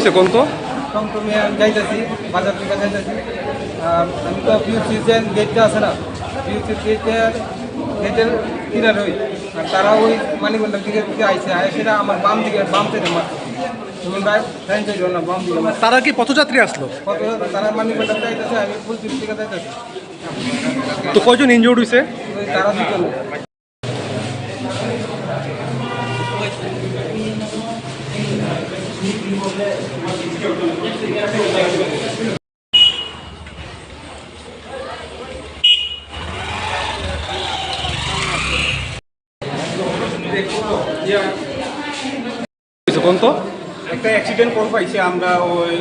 হয়েছে কোন তো? তুমি যাইতেছি বাজার থেকে যাইতেছি। আমি তো পিউসির গেটটা আছে না, পিউসির গেটের কিনার ওই আর তারা ওই মানিকগঞ্জের দিকে আইসে সেটা আমার বাম সাইডে মারছে। তুমি ভাই ফ্রেন্ড সাইড না বাম দিকে মারছে। তারা কি পথযাত্রী আসলো? তারা মানিকগঞ্জ যাইতেছে, আমি ফুলচির দিকে যাইতেছি। তো কয়জন ইনজুর্ড হয়েছে? তারা দুজন। কোন তো? একটা অ্যাক্সিডেন্ট করে পাইছি আমরা ওই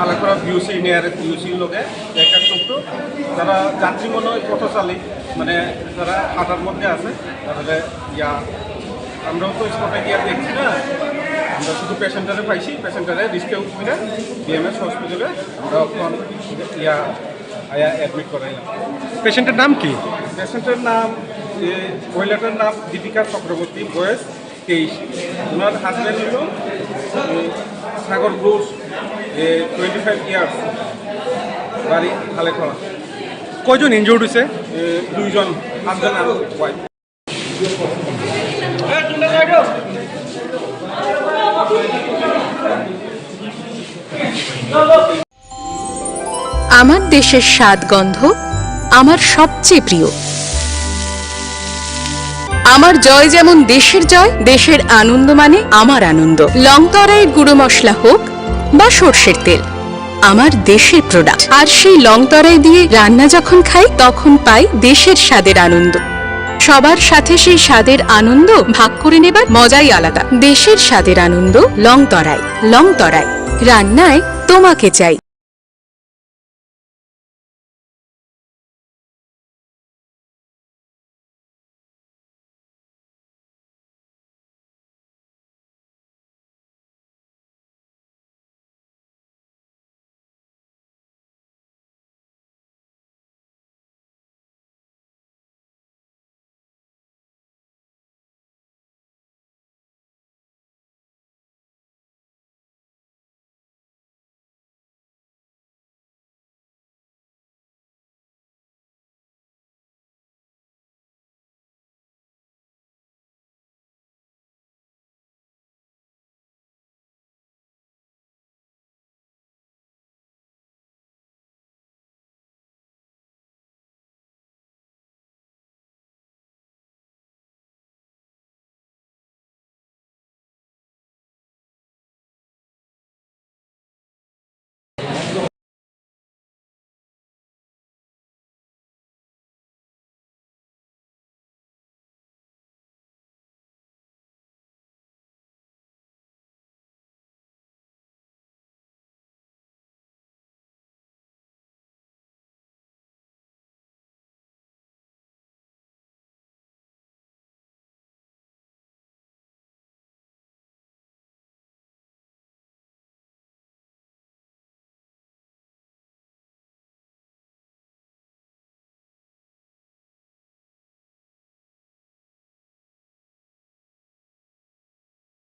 আলাকড়া বিউসি নিয়ার বিউসির লোকে একটা টুকটুক তারা যাত্রী মনে হয় পথচালী মানে তারা হাঁটার মধ্যে আছে তাহলে আমরাও তো স্পটে গিয়ে দেখছি না, আমরা শুধু পেশেন্টারে পাইছি, পেশেন্টারে রিস্কে উঠবে বিএমএস হসপিটালে আমরা অ্যাডমিট করাইলাম। পেশেন্টের নাম কি? পেশেন্টের নাম মহিলাটার নাম দীপিকা চক্রবর্তী, বয়স 23। ওনার হাজব্যান্ড হল সাগর ঘোষ, 25 ইয়ার্স, বাড়ি হালেখড়া। কয়জন ইনজুর্ড হয়েছে? 2জন, হাজব্যান্ড আর ওয়াইফ। আমার দেশের স্বাদ গন্ধ আমার সবচেয়ে প্রিয়। আমার জয় যেমন দেশের জয়, দেশের আনন্দ মানে আমার আনন্দ। লংতরাইয়ের গুঁড়ো মশলা হোক বা সর্ষের তেল, আমার দেশের প্রোডাক্ট। আর সেই লংতরাই দিয়ে রান্না যখন খাই তখন পাই দেশের স্বাদের আনন্দ। সবার সাথে সেই স্বাদের আনন্দ ভাগ করে নেবার মজাই আলাদা। দেশের স্বাদের আনন্দ লংতরাই। লংতরাই, রান্নায় তোমাকে চাই।